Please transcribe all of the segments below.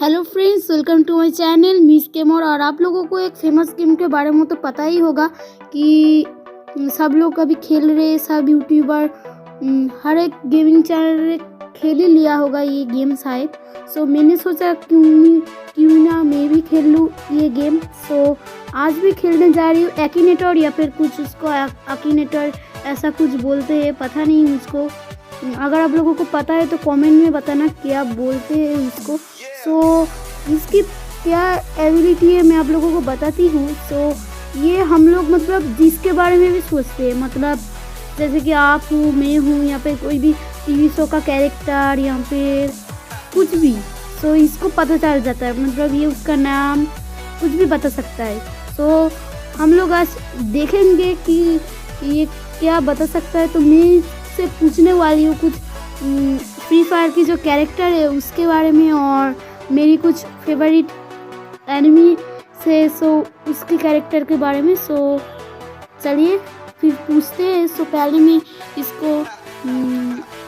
Hello friends, welcome to my channel miss gamer. और आप लोगों को एक फेमस गेम के बारे में तो पता ही होगा कि सब लोग अभी खेल रहे, सब यूट्यूबर, हर एक गेमिंग चैनल खेल ही लिया होगा ये गेम शायद। सो मैंने सोचा क्यों ना मैं भी खेल लूँ ये गेम। सो आज भी खेलने जा रही हूँ। एक्टिनेटर या फिर कुछ उसको एक्टिनेटर ऐसा कुछ बोलते हैं, पता नहीं मुझको। अगर आप लोगों को पता है तो कमेंट में बताना क्या बोलते हैं उसको। सो इसकी क्या एबिलिटी है मैं आप लोगों को बताती हूँ। सो ये हम लोग मतलब जिसके बारे में भी सोचते हैं, मतलब जैसे कि आप हूँ, मैं हूँ, या फिर कोई भी टीवी शो का कैरेक्टर या फिर कुछ भी। सो इसको पता चल जाता है, मतलब ये उसका नाम कुछ भी बता सकता है। सो हम लोग आज देखेंगे कि ये क्या बता सकता है। तो मैं से पूछने वाली हूँ कुछ फ्री फायर की जो कैरेक्टर है उसके बारे में, और मेरी कुछ फेवरेट एनिमी से सो उसके कैरेक्टर के बारे में। सो चलिए फिर पूछते हैं। सो पहले मैं इसको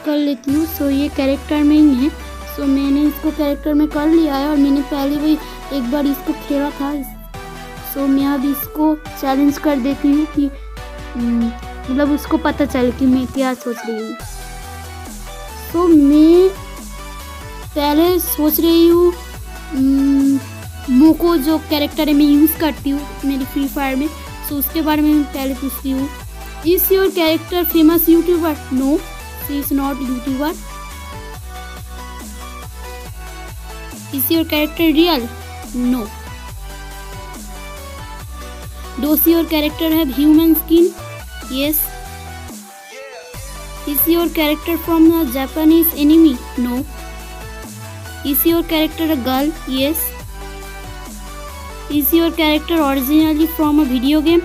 कर लेती हूँ। सो ये कैरेक्टर में ही है। सो मैंने इसको कैरेक्टर में कर लिया है और मैंने पहले भी एक बार इसको खेला था। सो मैं अब इसको चैलेंज कर देती हूँ कि मतलब उसको पता चले कि मैं क्या सोच रही हूँ। तो मैं पहले सोच रही हूँ मोको जो कैरेक्टर है मैं यूज़ करती हूँ मेरी फ्री फायर में। सो उसके बारे में मैं पहले पूछती हूँ, is your character famous YouTuber? No, she is not YouTuber. Is your character real? No. Does your character have human skin? Yes. Is your character from a Japanese anime? No. Is your character a girl? Yes. Is your character originally from a video game?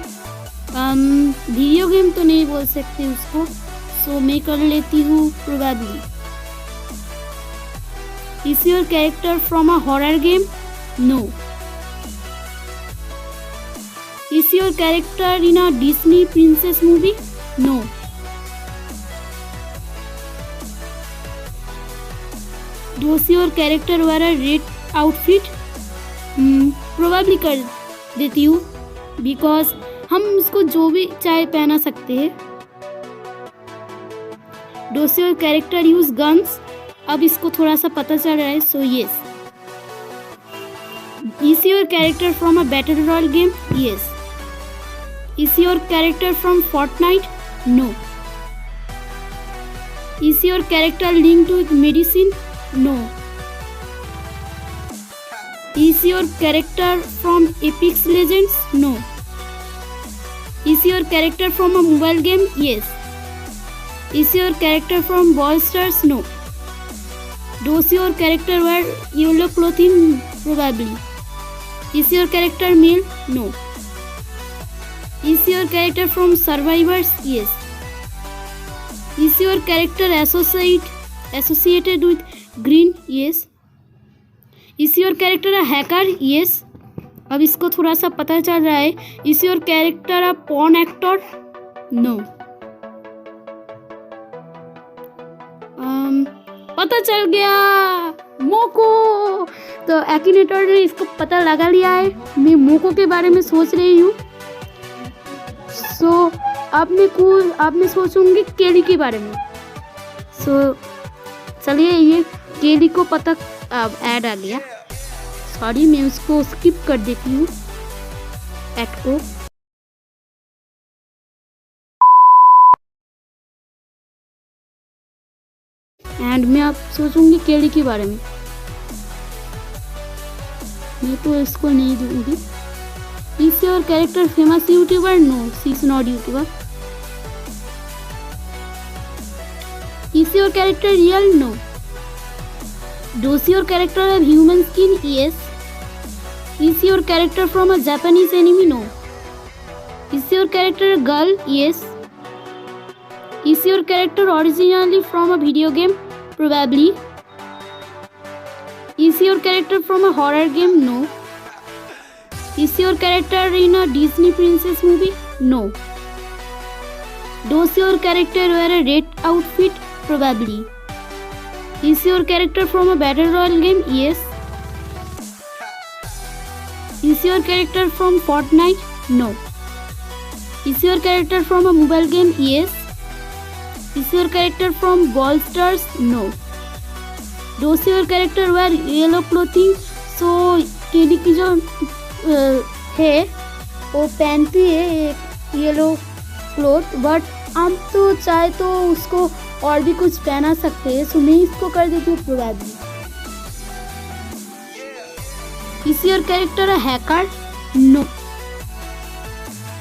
Video game तो नहीं बोल सकते उसको। सो मैं कर लेती हूँ probably. Is your character from a horror game? No. Is your character in a Disney princess movie? No. Does your character wear a red outfit? Probably कर देती हूँ, because हम उसको जो भी चाहे पहना सकते हैं। Does your character use guns? अब इसको थोड़ा सा पता चल रहा है। So yes. Is your character from a battle royale game? Yes. Is your character from Fortnite? No. Is your character linked with medicine? No. Is your character from Apex Legends? No. Is your character from a mobile game? Yes. Is your character from Brawl Stars? No. Does your character wear yellow clothing? Probably. Is your character male? No. Is your character from Survivors? Yes. Is your character associated with green? Yes. Is your character a hacker? Yes. अब इसको थोड़ा सा पता चल रहा है। Is your character a porn actor? No. पता चल गया, मोको। तो एक्टिनेटर ने इसको पता लगा लिया है। मैं मोको के बारे में सोच रही हूँ। सो अब मैं सोचूंगी केली के बारे में। सो चलिए, ये केली को पता अब ऐड आ गया। सॉरी, मैं उसको स्किप कर देती हूँ ऐड को। एंड मैं अब सोचूंगी केली के बारे में। मैं तो इसको नहीं दूंगी। Is your character famous YouTuber? No, she is not YouTuber. Is your character real? No. Does your character have human skin? Yes. Is your character from a Japanese anime? No. Is your character a girl? Yes. Is your character originally from a video game? Probably. Is your character from a horror game? No. Is your character in a Disney princess movie? No. Does your character wear a red outfit? Probably. Is your character from a battle royale game? Yes. your character from Fortnite? No. Is your character from a mobile game? Yes. Is your character from Brawl Stars? No. Does your character wear yellow clothing? So KD की जो है वो पहनती है yellow cloth, but हम तो चाहे तो उसको और भी कुछ पहना सकते हैं, सो मैं इसको कर देती हूँ probably. Is your character a hacker? No.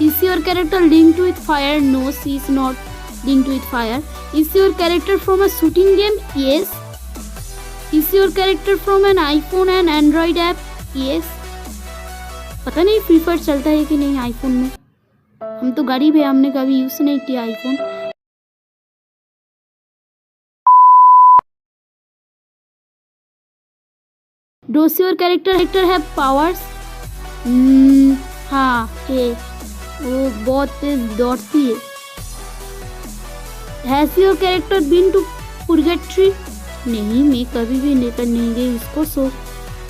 Is your character linked with fire? No, she is not linked with fire. Is your character from a shooting game? Yes. Is your character from an iPhone and Android app? Yes. पता नहीं free fire चलता है कि नहीं iPhone में, हम तो गरीब है, हमने कभी यूज नहीं किया iPhone. Does your character have powers? हाँ है, वो बहुत तेज दौड़ती है। Has your character been to purgatory? नहीं, मैं कभी भी लेकर नहीं गई उसको, सो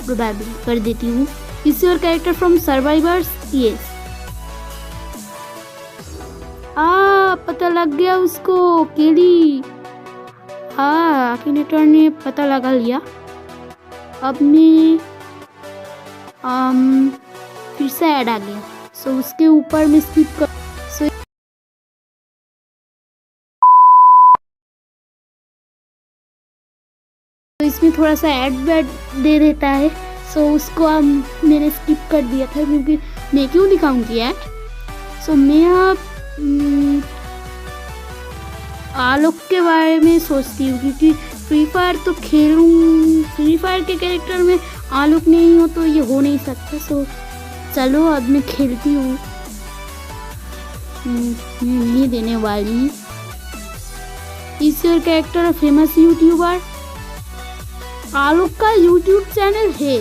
प्रोबेबली कर देती हूँ। Is your character from Survivors? Yes. पता लग गया उसको, केली। हाँ, आकिनेटर ने पता लगा लिया। अब मैं फिर से ऐड आ गया, सो उसके ऊपर मैं स्किप कर, सो इसमें थोड़ा सा ऐड दे देता है, सो उसको मैंने स्किप कर दिया था, क्योंकि मैं क्यों दिखाऊंगी ऐड। सो मैं अब आलोक के बारे में सोचती हूँ, क्योंकि फ्री फायर तो खेलूँ, फ्री फायर के कैरेक्टर में आलोक नहीं हो तो ये हो नहीं सकता। सो चलो अब मैं खेलती हूँ, नहीं देने वाली। Is your character famous YouTuber? Alok का यूट्यूब चैनल है।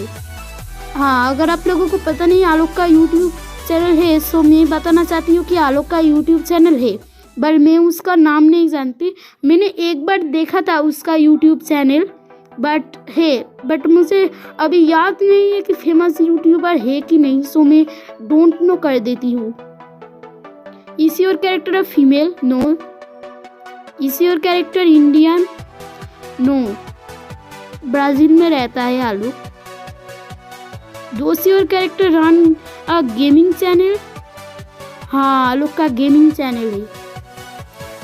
हाँ, अगर आप लोगों को पता नहीं आलोक का यूट्यूब चैनल है, सो मैं बताना चाहती हूँ कि आलोक का यूट्यूब चैनल है, पर मैं उसका नाम नहीं जानती। मैंने एक बार देखा था उसका यूट्यूब चैनल, बट मुझे अभी याद नहीं है कि फेमस यूट्यूबर है कि नहीं, सो मैं डोंट नो कर देती हूँ। Is your character a female? No. Is your character Indian? No, Brazil में रहता है Alok. Does your character run a gaming channel? हाँ, आलोक का गेमिंग चैनल है।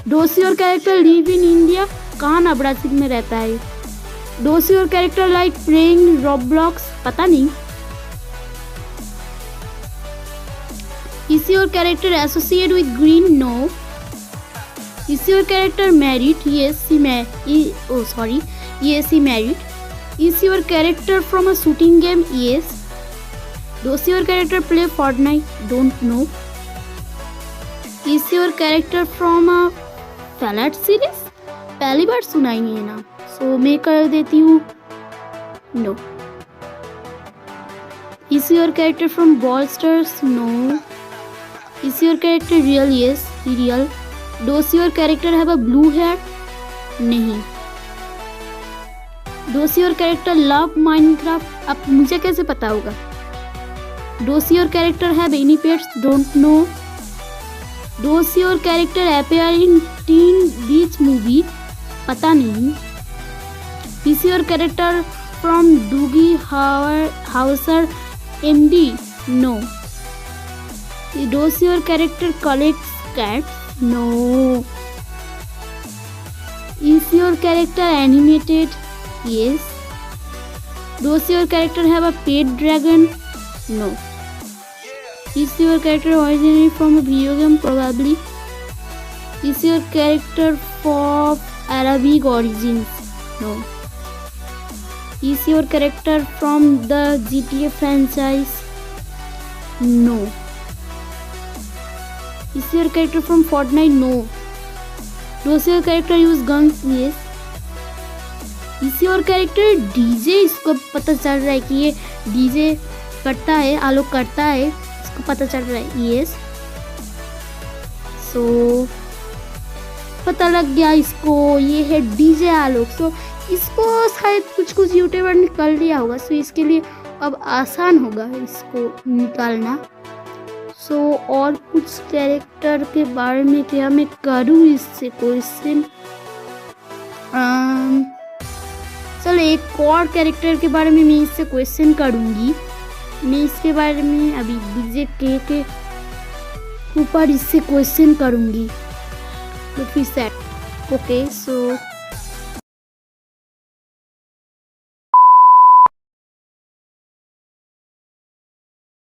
Does your character live in India? कहाँ ना, ब्राजील में रहता है। Does your character like playing Roblox? पता नहीं। Is your character associate with green? No. Is your character married? Yes, she married. Is your character from a shooting game? Yes. Does your character play Fortnite? Don't know. Is your character from a फैलेट series? पहली बार सुना ही है ना, सो मैं कर देती हूँ no. Is your character from Brawl Stars? No. Is your character real? Yes, real. Does your character have a blue hair? नहीं। Does your character love Minecraft? अब मुझे कैसे पता होगा। Does your character have any pets? Don't know. Does your character appear in Teen Beach Movie? पता नहीं। Is your character from Doogie Howser MD? No. Does your character collects cats? No. Is your character animated? Yes. Does your character have a pet dragon? No. Is your character originally from a video game? Probably. Is your character of Arabic origins? No. Is your character from the GTA franchise? No. Is your character from Fortnite? No. Does your character use guns? Yes. Is your character DJ? इसको पता चल रहा है कि ये DJ करता है, आलोक करता है, को पता चल रहा है। यस, सो पता लग गया इसको, ये है डीजे आलोक। सो इसको शायद कुछ यूट्यूबर ने कर लिया होगा, सो इसके लिए अब आसान होगा इसको निकालना। सो और कुछ कैरेक्टर के बारे में क्या मैं करूँ इससे क्वेश्चन। चलो एक और कैरेक्टर के बारे में मैं इससे क्वेश्चन करूँगी। मैं इसके बारे में अभी डीजे के ऊपर इससे क्वेश्चन करूँगी। फिर सेट ओके। सो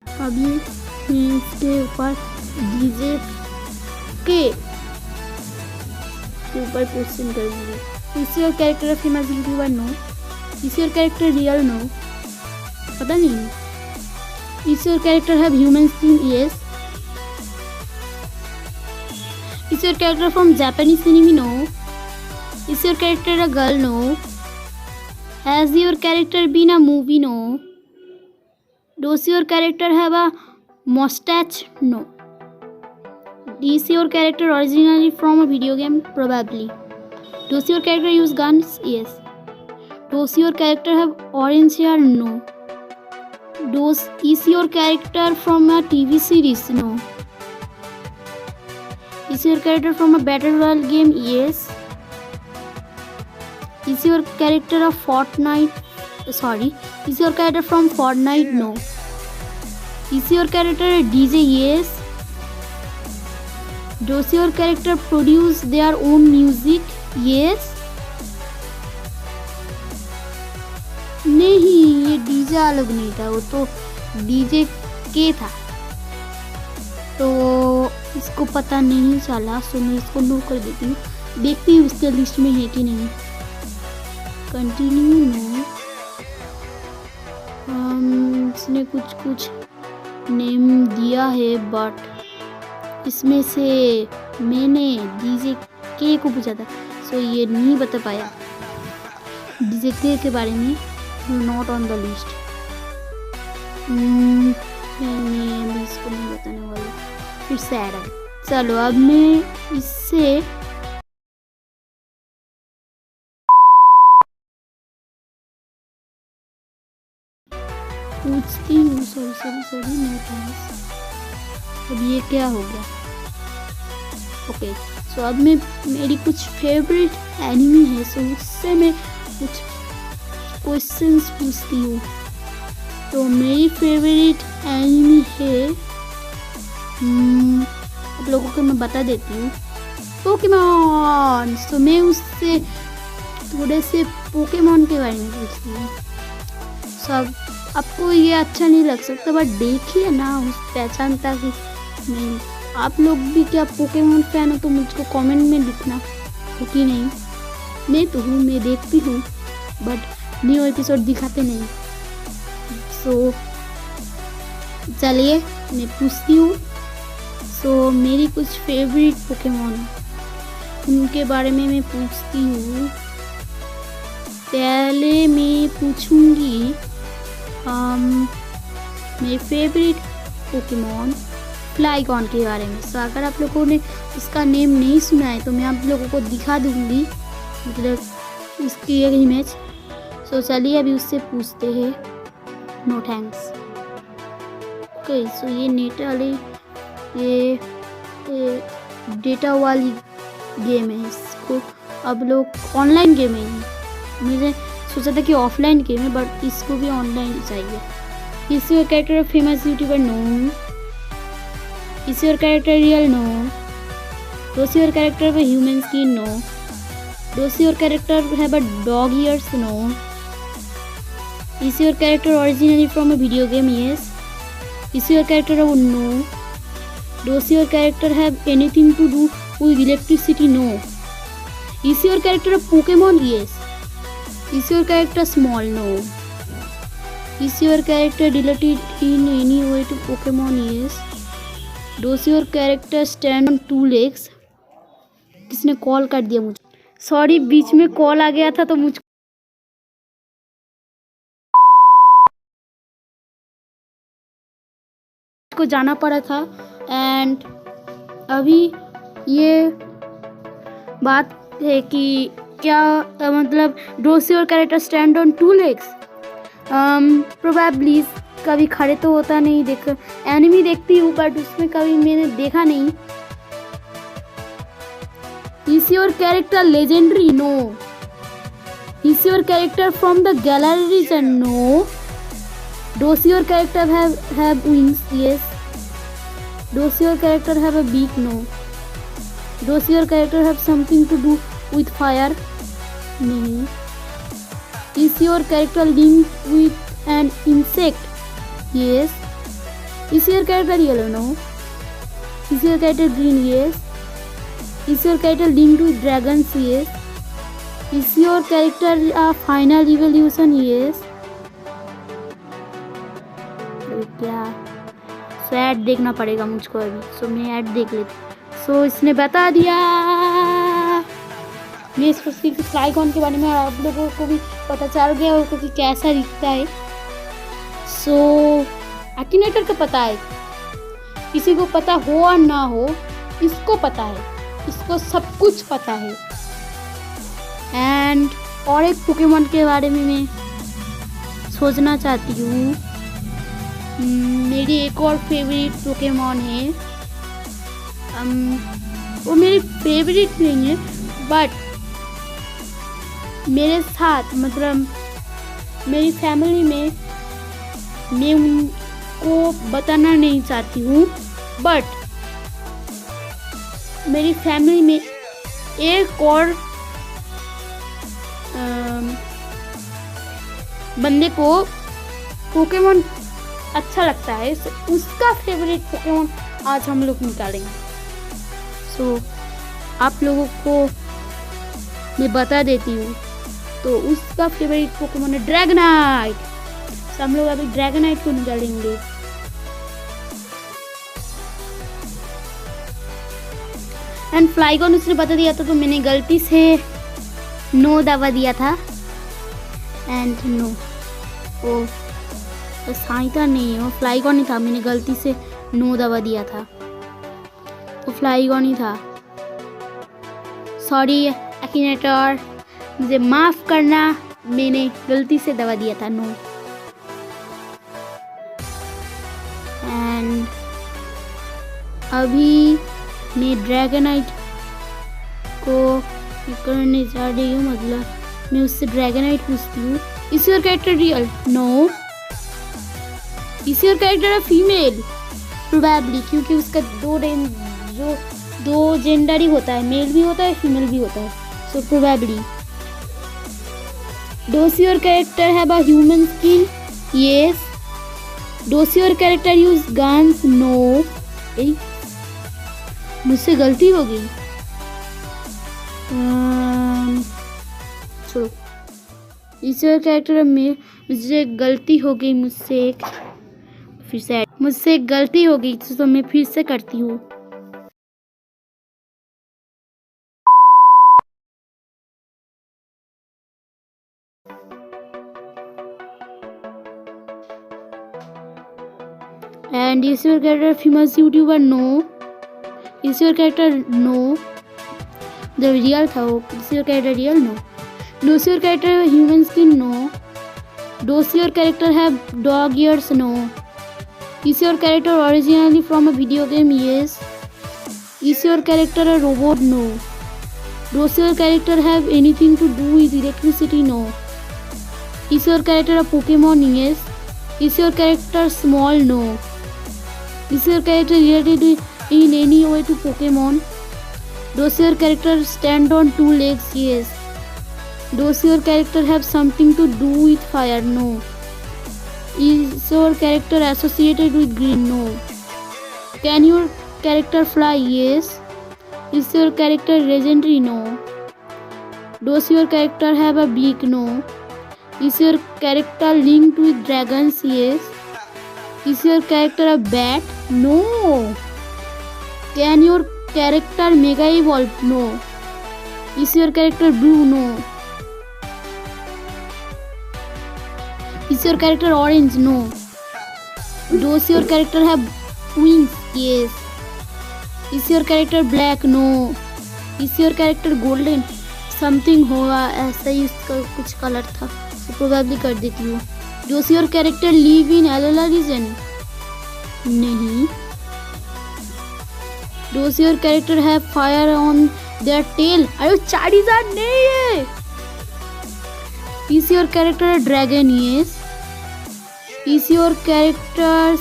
अभी मैं इसके ऊपर डीजे के ऊपर क्वेश्चन करूँगी। Is your character famous YouTuber? No. Is your character real? No, पता नहीं। Is your character have human skin? Yes. Is your character from Japanese anime? No. Is your character a girl? No. Has your character been a movie? No. Does your character have a mustache? No. Is your character originally from a video game? Probably. Does your character use guns? Yes. Does your character have orange hair? No. Is your character from a TV series? No. Is your character from a battle royale game? Yes. Is your character a Fortnite? Sorry. Is your character from Fortnite? No. Is your character a DJ? Yes. Does your character produce their own music? Yes. नहीं, ये DJ अलग नहीं था, वो तो DJ के था, तो इसको पता नहीं चला। सो मैं इसको नो कर देती हूँ। देखती हूँ उसके लिस्ट में है कि नहीं। कंटिन्यू। नो। इसने कुछ नेम दिया है, बट इसमें से मैंने डीजे के को पूछा था, सो ये नहीं बता पाया। डीजे के बारे में नॉट ऑन द लिस्ट। मैं इसको नहीं बताने वाला, फिर सैड है। चलो अब मैं इससे पूछती हूँ। Sorry no thanks. अब ये क्या हो गया? ओके। सो अब मैं मेरी कुछ फेवरेट एनिमी है, सो उससे मैं कुछ क्वेश्चंस पूछती हूँ। तो मेरी फेवरेट एनिमी है, आप लोगों को मैं बता देती हूँ, पोकेमॉन। सो मैं उससे थोड़े से पोकेमॉन के बारे में पूछती हूँ। सब आपको ये अच्छा नहीं लग सकता, बट देखिए ना उस पहचानता कि नहीं। आप लोग भी क्या पोकेमॉन फैन हो तो मुझको कमेंट में लिखना, हो कि नहीं। मैं तो हूँ, मैं देखती हूँ, बट न्यू एपिसोड दिखाते नहीं। सो चलिए मैं पूछती हूँ। सो मेरी कुछ फेवरेट पोकेमॉन उनके बारे में मैं पूछती हूँ। पहले मैं पूछूंगी मेरे फेवरेट पोकेमॉन फ्लाइगॉन के बारे में। सो अगर आप लोगों ने उसका नेम नहीं सुना है तो मैं आप लोगों को दिखा दूंगी, मतलब उसकी एक इमेज। सो चलिए अभी उससे पूछते हैं। No thanks. ओके। सो ये नेट वाली ये डेटा वाली गेम है, इसको अब लोग ऑनलाइन गेम है। मुझे सोचा था कि ऑफलाइन गेम है, बट इसको भी ऑनलाइन चाहिए। Is your character famous YouTuber? No. Is your character real? No. Does your character have human skin? No. Does your character have a dog ears? No. Is your character originally from a video game? Yes. Is your character? No. Does your character have anything to do with electricity? No. Is your character Pokemon? Yes. Is your character small? No. Is your character related in any way to Pokemon? Yes. Does your character stand on 2 legs? किसने call कर दिया मुझे? Sorry, बीच में call आ गया था तो मुझको जाना पड़ा था। एंड अभी ये बात है कि क्या मतलब does your character stand on two legs? Probably कभी खड़े तो होता नहीं, देख एनिमी देखती हूँ बट उसमें कभी मैंने देखा नहीं। Is your character legendary? No. Is your character from the gallery region? No. Does your character have wings? Yes. Does your character have a beak? No. Does your character have something to do with fire? No. Is your character linked with an insect? Yes. Is your character yellow? No. Is your character green? Yes. Is your character linked with dragons? Yes. Is your character a final evolution? Yes. क्या सो add देखना पड़ेगा मुझको अभी। सो मैं add देख लेती। सो इसने बता दिया। मैं इसको सिर्फ फ्लाइकॉन के बारे में आप लोगों को भी पता चल गया होगा कि कैसा दिखता है। सो एक्टिनेटर का पता है, किसी को पता हो और ना हो, इसको पता है, इसको सब कुछ पता है। एंड और एक पोकेमॉन के बारे में मैं सोचना चाहती हूँ। मेरी एक और फेवरेट पोकेमॉन है। वो मेरी फेवरेट नहीं है बट मेरे साथ मतलब मेरी फैमिली में मैं उनको बताना नहीं चाहती हूँ बट मेरी फैमिली में एक और बंदे को पोकेमॉन अच्छा लगता है, उसका फेवरेट पोकेमॉन आज हम लोग निकालेंगे। सो आप लोगों को मैं बता देती हूँ। तो उसका फेवरेट पोकेमॉन है ड्रैगनाइट। तो हम लोग अभी ड्रैगनाइट को निकालेंगे। एंड फ्लाइकॉन उसने बता दिया था तो मैंने गलती से नो दबा दिया था। एंड नो ओ तो साइता नहीं हो, फ्लाइकॉन ही था, मैंने गलती से नो दबा दिया था तो फ्लाइकॉन ही था। सॉरी एक्टिनेटर, मुझे माफ़ करना, मैंने गलती से दबा दिया था नो। एंड अभी मैं ड्रैगनाइट को करने जा रही हूँ, मतलब मैं उससे ड्रैगनाइट पूछती हूँ। Is your character real? No. Is your character female? Probably, क्योंकि उसका दो जेंडर ही होता है, मेल भी होता है फीमेल भी होता है। So probably. Does your character have a human skin? Yes. Does your character use guns? No. मुझसे गलती हो गई। छोड़ो, इस कैरेक्टर में मुझे गलती हो गई, मुझसे गलती हो गई तो मैं फिर से करती हूँ। And is your character famous YouTuber? No. Is your character? No. The real था वो। Is your character real? No. Does your character have human skin? No. Does your character have dog ears? No. Is your character originally from a video game? Yes. Is your character a robot? No. Does your character have anything to do with electricity? No. Is your character a Pokemon? Yes. Is your character small? No. Is your character related in any way to Pokemon? Does your character stand on two legs? Yes. Does your character have something to do with fire? No. Is your character associated with green? No. Can your character fly? Yes. Is your character legendary? No. Does your character have a beak? No. Is your character linked with dragons? Yes. Is your character a bat? No. Can your character mega evolve? No. Is your character blue? No. Is your character orange? No. Does your character have wings? Yes. Is your character black? No. Is your character golden? Something होगा, ऐसा ही इसका कुछ colour था, तो probably कर देती हूँ। Does your character live in Alola region? नहीं। Does your character have fire on their tail? अरे चार्जिजार्ड नहीं है। Is your character dragon? Yes. Is your character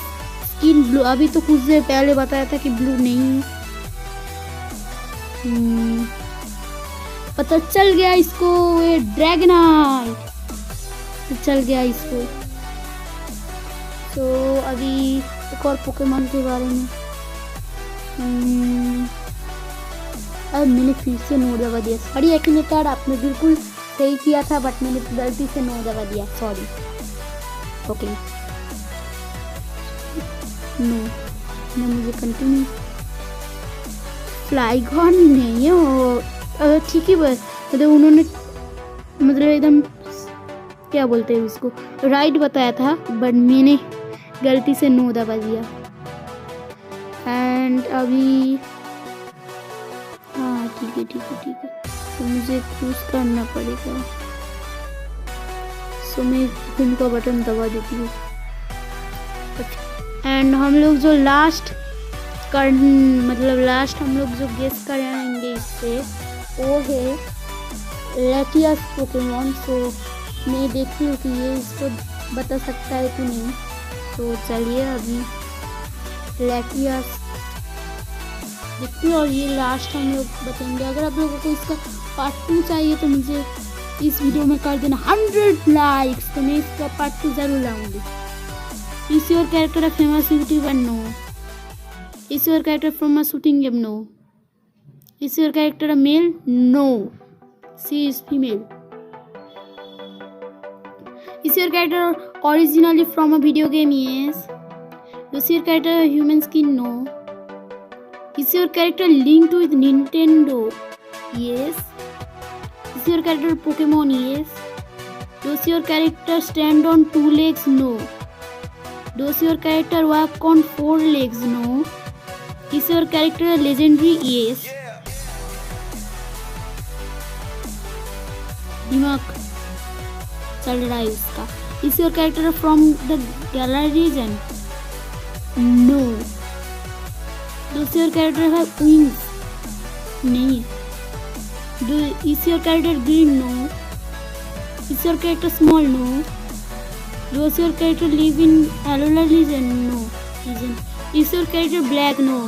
skin blue? अभी तो कुछ देर पहले बताया था कि ब्लू नहीं है। पता चल गया इसको, ये ड्रैगनाइट चल गया इसको। तो अभी एक और पोकेमॉन के बारे में। अब मैंने फिर से नो दबा दिया। सॉरी एक्नेटार, आपने बिल्कुल सही किया था, बट मैंने गलती से नो दबा दिया, सॉरी। ओके नो, मैं मुझे कंटिन्यू। फ्लाइगॉन नहीं है वो, ठीक ही मतलब उन्होंने मतलब एकदम क्या बोलते हैं उसको, राइट बताया था, बट मैंने गलती से नो दबा दिया। एंड अभी हाँ ठीक है ठीक है ठीक है, तो मुझे चूज करना पड़ेगा। सो मैं होम का बटन दबा देती हूँ। एंड हम लोग जो लास्ट हम लोग जो गेस कराएंगे इससे, वो है लैटियस पोकेमॉन। सो मैं देखती हूँ कि ये इसको बता सकता है कि नहीं। तो चलिए अभी लैटियस देखते हैं, और ये लास्ट हम लोग बताएंगे। अगर आप लोगों को इसका पार्ट 2 चाहिए तो मुझे इस वीडियो में कर देना 100 लाइक्स, तो मैं इसका पार्ट 2 जरूर लाऊंगी। Is your character a famous YouTuber? No. Is your character from a shooting game? No. Is your character a male? No, she is female. Is your character originally from a video game? Yes. Is your character a human skin? No. Is your character linked with Nintendo? Yes. Is your character Pokemon? Yes. Does your character stand on 2 legs? No. Does your character walk on 4 legs? No. Is your character legendary? Yes. दिमाग चल रहा है उसका। Is your character from the Galar region? No. Does your character have wings? नहीं। Is your character green? No. Is your character small? No. Does your character live in Alola region? No. Is your character black? No.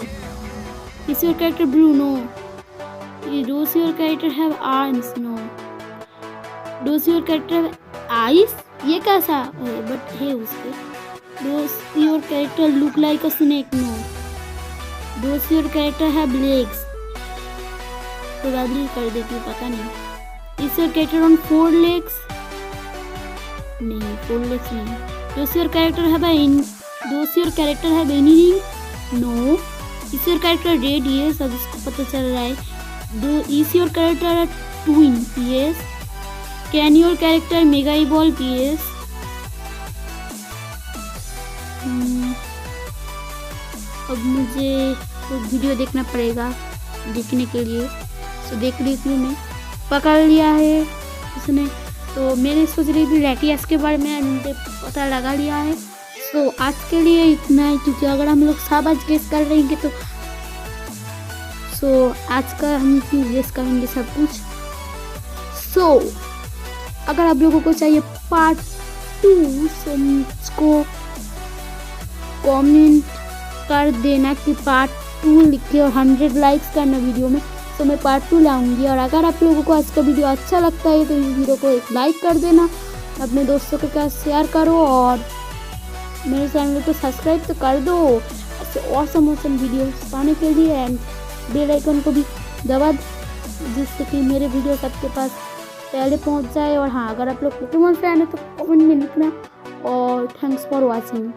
Is your character blue? No. Does your character have arms? No. Does your character have eyes? ये कैसा है? But है उसके। Does your character look like a snake? No. Does your character have legs? Probably कर देती हूँ, पता नहीं। Is your character on 4 legs? नहीं, 4 legs नहीं। Does your character have any ring? No. Is your character red? Yes, अब इसको पता चल रहा है। Is your character a twin? Yes. Can your character mega evolve? Yes. अब मुझे तो वीडियो देखना पड़ेगा देखने के लिए। तो देख ली थी, मैं पकड़ लिया है उसने। तो मैंने सोच रही थी लैटियस के बारे में, मुझे पता लगा लिया है। तो आज के लिए इतना ही, क्योंकि अगर हम लोग सब आज गेस कर रहेंगे तो आज का हम क्यों गेस करेंगे सब कुछ। अगर आप लोगों को चाहिए पार्ट 2 तो मुझको कमेंट कर देना कि पार्ट 2 लिख के, और 100 लाइक्स करना वीडियो में, तो मैं पार्ट 2 लाऊंगी। और अगर आप लोगों को आज का वीडियो अच्छा लगता है तो इस वीडियो को एक लाइक कर देना, अपने दोस्तों के साथ शेयर करो, और मेरे चैनल को सब्सक्राइब तो कर दो ऐसे ऑसम वीडियोस पाने के लिए। एंड बेल आइकन को भी दबा जिससे कि मेरे वीडियो सबके पास पहले पहुंच जाए। और हाँ, अगर आप लोग पोकेमॉन फैन है तो कमेंट में लिखना। और थैंक्स फॉर वॉचिंग।